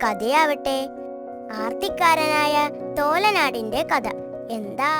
കഥയാവട്ടെ, ആർത്തിക്കാരനായ തോലനാടിന്റെ കഥ. എന്താ?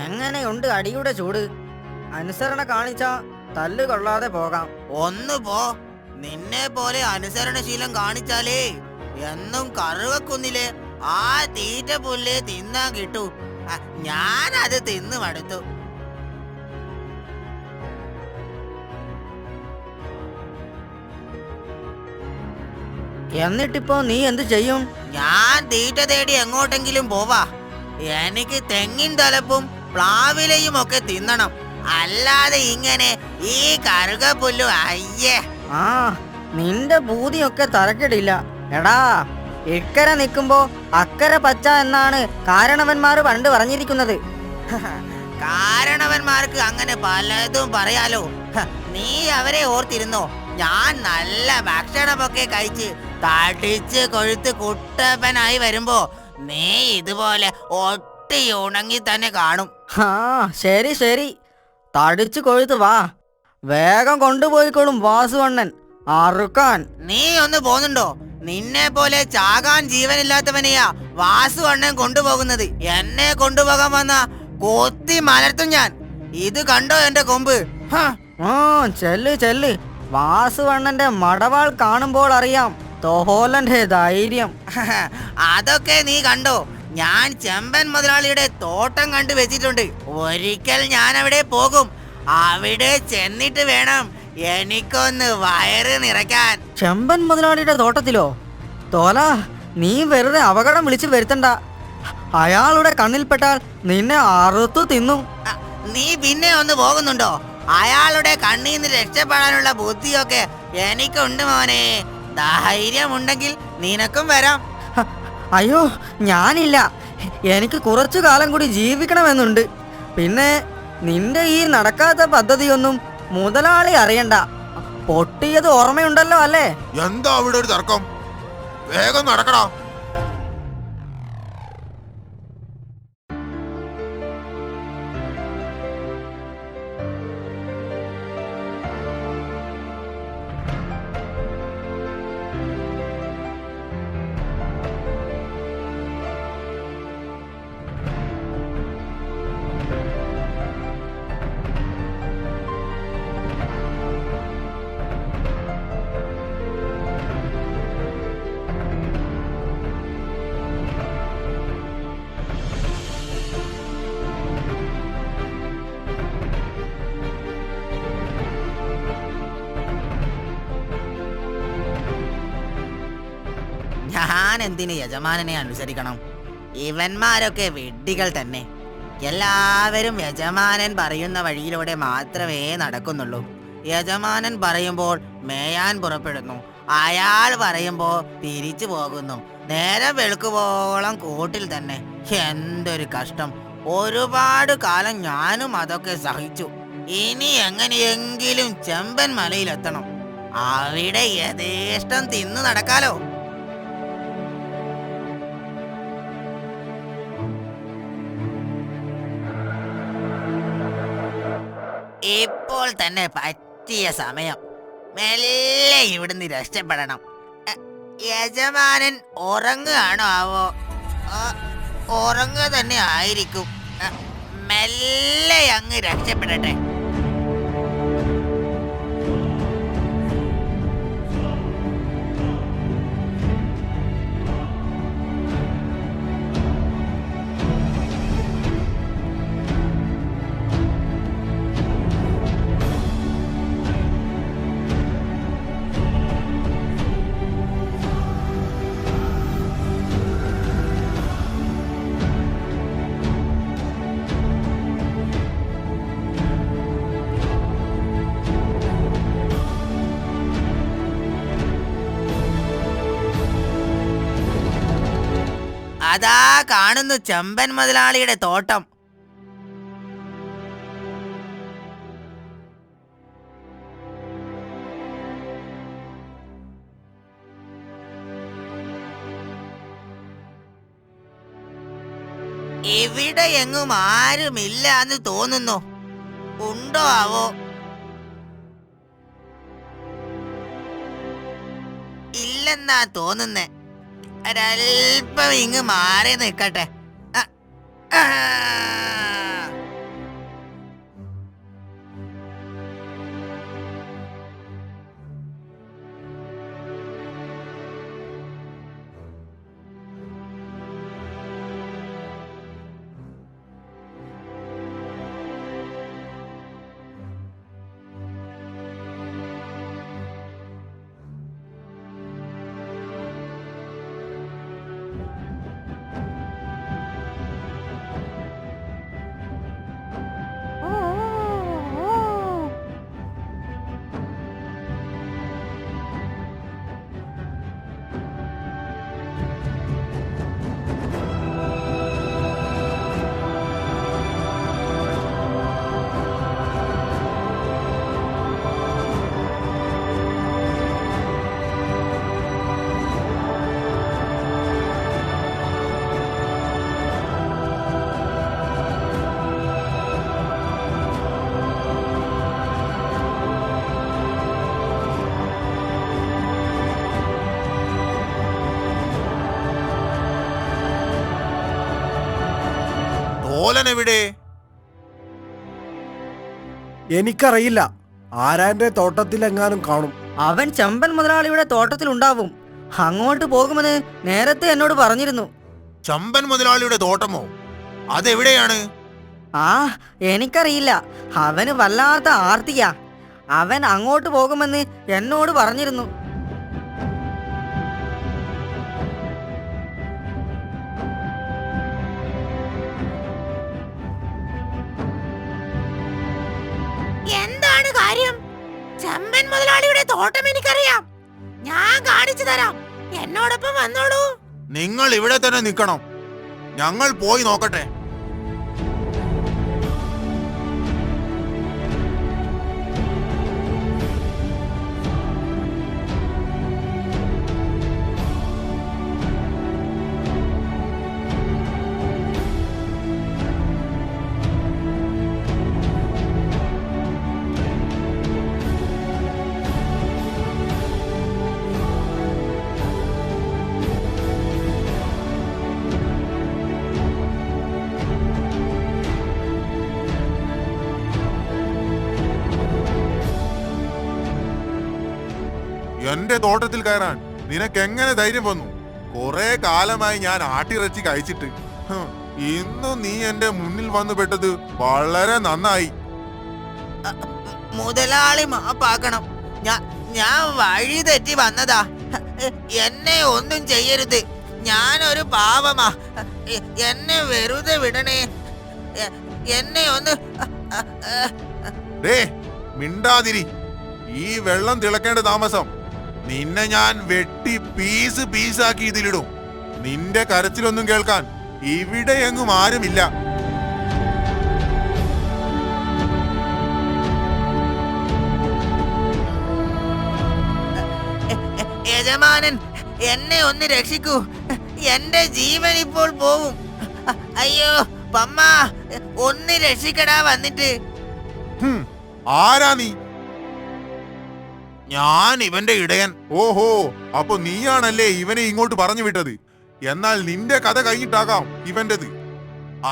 എങ്ങനെയുണ്ട് അടിയുടെ ചൂട്? അനുസരണ കാണിച്ചാ തല്ല് കൊള്ളാതെ പോകാം. ഒന്ന് പോ. നിന്നെ പോലെ അനുസരണശീലം കാണിച്ചാലേ എന്നും കറുവക്കുന്നിലെ ആ തീറ്റ പുല്ല് തിന്നാൻ കിട്ടൂ. ഞാനത് തിന്നു മടുത്തു. എന്നിട്ടിപ്പോ നീ എന്ത് ചെയ്യും? ഞാൻ തീറ്റ തേടി എങ്ങോട്ടെങ്കിലും പോവാ. എനിക്ക് തെങ്ങിൻ തലപ്പും പ്ലാവിലയും ഒക്കെ തിന്നണം. അല്ലാതെ ഇങ്ങനെ ഈ കറുകപ്പുല്ലു അയ്യേ. ആ, നിന്റെ ബൂതിയൊക്കെ തരക്കിടില്ല. എടാ, ഇക്കരെ നിൽക്കുമ്പോ അക്കരെ പച്ച എന്നാണ് കാരണവന്മാര് പണ്ട് പറഞ്ഞിരിക്കുന്നത്. കാരണവന്മാർക്ക് അങ്ങനെ പലതും പറയാലോ. നീ അവരെ ഓർത്തിരുന്നോ? ഞാൻ നല്ല ഭക്ഷണമൊക്കെ കഴിച്ച് തടിച്ച് കൊഴുത്ത് കുട്ടപ്പനായി വരുമ്പോ നീ ഇതുപോലെ ഒട്ടി ഉണങ്ങി തന്നെ കാണും. ആ, ശരി ശരി, തടിച്ചു കൊഴുത്ത് വാ. വേഗം കൊണ്ടുപോയിക്കോളും വാസുവണ്ണൻ അറുക്കാൻ. നീ ഒന്ന് പോന്നുണ്ടോ? നിന്നെ പോലെ ചാകാൻ ജീവനില്ലാത്തവനെയാ വാസു അണ്ണൻ കൊണ്ടുപോകുന്നത്. എന്നെ കൊണ്ടുപോകാൻ വന്ന കൊത്തി മലർത്തും ഞാൻ. ഇത് കണ്ടോ എന്റെ കൊമ്പ്? ആ, ചെല്ല് ചെല്ല്. വാസുവണ്ണന്റെ മടവാൾ കാണുമ്പോൾ അറിയാം തോലന്റെ ധൈര്യം. അതൊക്കെ നീ കണ്ടോ? ഞാൻ ചെമ്പൻ മുതലാളിയുടെ തോട്ടം കണ്ടു വെച്ചിട്ടുണ്ട്. ഒരിക്കൽ ഞാൻ അവിടെ പോകും. അവിടെ ചെന്നിട്ട് വേണം എനിക്കൊന്ന് വയറ് നിറയ്ക്കാൻ. ചെമ്പൻ മുതലാളിയുടെ തോട്ടത്തിലോ? തോല, നീ വെറുതെ അപകടം വിളിച്ചു വരുത്തണ്ട. അയാളുടെ കണ്ണിൽപ്പെട്ടാൽ നിന്നെ അറുത്തു തിന്നും. നീ പിന്നെ ഒന്ന് പോകുന്നുണ്ടോ? അയാളുടെ കണ്ണിൽ നിന്ന് രക്ഷപ്പെടാനുള്ള ബുദ്ധിയൊക്കെ എനിക്കുണ്ട് മോനെ. ധൈര്യമുണ്ടെങ്കിൽ നിനക്കും വരാം. അയ്യോ, ഞാനില്ല. എനിക്ക് കുറച്ചു കാലം കൂടി ജീവിക്കണമെന്നുണ്ട്. പിന്നെ നിന്റെ ഈ നടക്കാത്ത പദ്ധതിയൊന്നും മുതലാളി അറിയണ്ട. പൊട്ടിയത് ഓർമ്മയുണ്ടല്ലോ അല്ലേ? എന്താ അവിടെ ഒരു തർക്കം? വേഗം നടക്കടാ. ഞാൻ എന്തിന് യജമാനനെ അനുസരിക്കണം? ഇവന്മാരൊക്കെ വിഡ്ഢികൾ തന്നെ. എല്ലാവരും യജമാനൻ പറയുന്ന വഴിയിലൂടെ മാത്രമേ നടക്കുന്നുള്ളൂ. യജമാനൻ പറയുമ്പോൾ മേയാൻ പുറപ്പെടുന്നു, അയാൾ പറയുമ്പോൾ തിരിച്ചു പോകുന്നു. നേരം വെളുക്കുവോളം കൂട്ടിൽ തന്നെ. എന്തൊരു കഷ്ടം! ഒരുപാട് കാലം ഞാനും അതൊക്കെ സഹിച്ചു. ഇനി എങ്ങനെയെങ്കിലും ചെമ്പൻ മലയിലെത്തണം. അവിടെ യഥേഷ്ടം തിന്നു നടക്കാലോ. ഇപ്പോൾ തന്നെ പറ്റിയ സമയം. മെല്ലെ ഇവിടുന്ന് രക്ഷപ്പെടണം. യജമാനൻ ഉറങ്ങുകയാണോ ആവോ? ഉറങ്ങുക തന്നെ ആയിരിക്കും. മെല്ലെ അങ്ങ് രക്ഷപ്പെടട്ടെ. അതാ കാണുന്നു ചെമ്പൻ മുതലാളിയുടെ തോട്ടം. ഇവിടെ എങ്ങും ആരുമില്ല എന്ന് തോന്നുന്നു. ഉണ്ടോ ആവോ? ഇല്ലെന്നാ തോന്നുന്നേ. ഒരൽപ്പം ഇങ്ങ് മാറി നിൽക്കട്ടെ. ആ. തോലൻ എവിടെ? എനിക്കറിയില്ല. ആരാന്റെ തോട്ടത്തിലെങ്ങാനും കാണും. അവൻ ചെമ്പൻ മുതലാളിയുടെ തോട്ടത്തിലുണ്ടാവും. അങ്ങോട്ട് പോകുമെന്ന് നേരത്തെ എന്നോട് പറഞ്ഞിരുന്നു. ചമ്പൻ മുതലാളിയുടെ തോട്ടമോ? അതെവിടെയാണ്? ആ, എനിക്കറിയില്ല. അവന് വല്ലാത്ത ആർത്തിയാ. അവൻ അങ്ങോട്ട് പോകുമെന്ന് എന്നോട് പറഞ്ഞിരുന്നു. എന്താണ് കാര്യം? ചെമ്പൻ മുതലാളിയുടെ തോട്ടം എനിക്കറിയാം. ഞാൻ കാണിച്ചു തരാം. എന്നോടൊപ്പം വന്നോളൂ. നിങ്ങൾ ഇവിടെ തന്നെ നിൽക്കണം. ഞങ്ങൾ പോയി നോക്കട്ടെ. എന്റെ തോട്ടത്തിൽ കയറാൻ നിനക്ക് എങ്ങനെ ധൈര്യം വന്നു? കുറെ കാലമായി ഞാൻ ആട്ടിറച്ചി കഴിച്ചിട്ട്. ഇന്നും നീ എന്റെ മുന്നിൽ വന്നു പെട്ടത് വളരെ നന്നായി. മുതലാളി മാപ്പാക്കണം. ഞാൻ വഴി തെറ്റി വന്നതാ. എന്നെ ഒന്നും ചെയ്യരുത്. ഞാനൊരു പാവമാ. എന്നെ വെറുതെ വിടണേ. എന്നെ ഒന്ന് മിണ്ടാതിരി. ഈ വെള്ളം തിളക്കേണ്ട താമസം. നിന്നെ ഞാൻ വെട്ടി പീസ് പീസാക്കി ഇതിലിടും. നിന്റെ കരച്ചിലൊന്നും കേൾക്കാൻ ഇവിടെ എങ്ങും ആരുമില്ല. യജമാനൻ, എന്നെ ഒന്ന് രക്ഷിക്കൂ. എന്റെ ജീവൻ ഇപ്പോൾ പോവും. അയ്യോ പമ്മ, ഒന്ന് രക്ഷിക്കടാ വന്നിട്ട്. ആരാ നീ? ഞാൻ ഇവന്റെ ഇടയൻ. ഓഹോ, അപ്പൊ നീയാണല്ലേ ഇവനെ ഇങ്ങോട്ട് പറഞ്ഞു വിട്ടത്. എന്നാൽ നിന്റെ കഥ കഴിഞ്ഞിട്ടാകാം ഇവന്റെത്.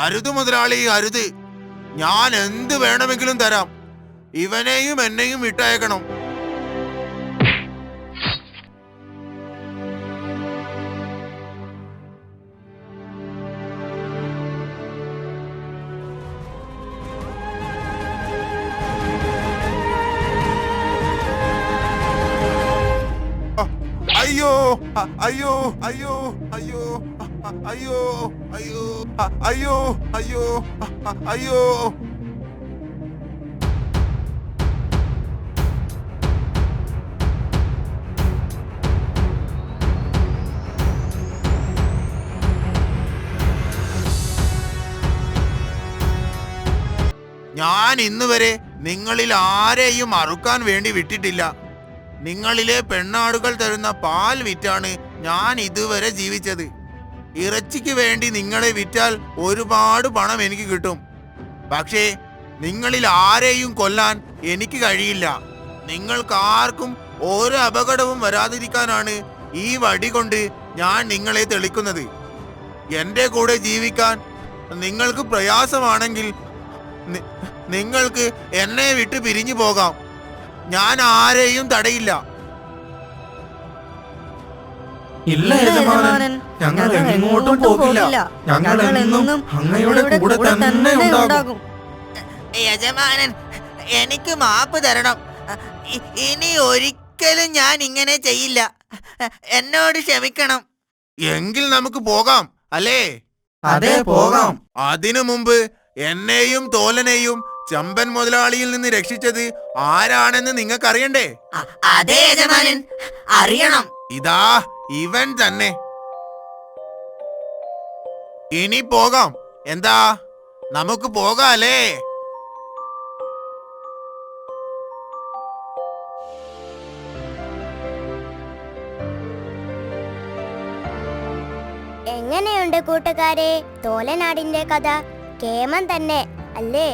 അരുത് മുതലാളി, അരുത്. ഞാൻ എന്ത് വേണമെങ്കിലും തരാം. ഇവനെയും എന്നെയും വിട്ടയക്കണം. അയ്യോ അയ്യോ അയ്യോ അയ്യോ അയ്യോ അയ്യോ അയ്യോ അയ്യോ അയ്യോ. ഞാൻ ഇന്നുവരെ നിങ്ങളിൽ ആരെയും അറുക്കാൻ വേണ്ടി വിട്ടിട്ടില്ല. നിങ്ങളിലെ പെണ്ണാടുകൾ തരുന്ന പാൽ വിറ്റാണ് ഞാൻ ഇതുവരെ ജീവിച്ചത്. ഇറച്ചിക്ക് വേണ്ടി നിങ്ങളെ വിറ്റാൽ ഒരുപാട് പണം എനിക്ക് കിട്ടും. പക്ഷേ നിങ്ങളിൽ ആരെയും കൊല്ലാൻ എനിക്ക് കഴിയില്ല. നിങ്ങൾക്കാർക്കും ഒരു അപകടവും വരാതിരിക്കാനാണ് ഈ വടി കൊണ്ട് ഞാൻ നിങ്ങളെ തെളിക്കുന്നത്. എന്റെ കൂടെ ജീവിക്കാൻ നിങ്ങൾക്ക് പ്രയാസമാണെങ്കിൽ നിങ്ങൾക്ക് എന്നെ വിട്ട് പിരിഞ്ഞു പോകാം. ഞാൻ ആരെയും തടയില്ല. ഇല്ല യജമാനൻ, ഞങ്ങൾ എങ്ങോട്ടും പോകില്ല. ഞങ്ങൾ എന്നും അങ്ങയുടെ കൂടെ തന്നെ ഉണ്ടാകും. യജമാനൻ, എനിക്ക് മാപ്പ് തരണം. ഇനി ഒരിക്കലും ഞാൻ ഇങ്ങനെ ചെയ്യില്ല. എന്നോട് ക്ഷമിക്കണം. എങ്കിൽ നമുക്ക് പോകാം അല്ലേ? അതെ, പോകാം. അതിനു മുമ്പ് എന്നെയും തോലനെയും ചമ്പൻ മുതലാളിയിൽ നിന്ന് രക്ഷിച്ചത് ആരാണെന്ന് നിങ്ങൾക്കറിയണ്ടേ? അതെ യജമാനൻ, അറിയണം. ഇതാ ഇവൻ തന്നെ. ഇനി പോകാം. എന്താ, നമുക്ക് പോകാല്ലേ? എങ്ങനെയുണ്ട് കൂട്ടുകാരെ തോലനാടിന്റെ കഥ? കേമൻ തന്നെ അല്ലേ?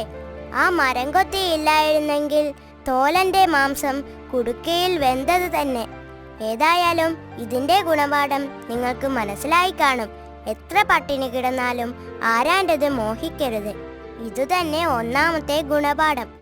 ആ മരം കൊത്തി ഇല്ലായിരുന്നെങ്കിൽ തോലന്റെ മാംസം കുടുക്കയിൽ വെന്തത് തന്നെ. ഏതായാലും ഇതിന്റെ ഗുണപാഠം നിങ്ങൾക്ക് മനസ്സിലായി കാണും. എത്ര പട്ടിണി കിടന്നാലും ആരാൻ്റെത് മോഹിക്കരുത്. ഇതുതന്നെ ഒന്നാമത്തെ ഗുണപാഠം.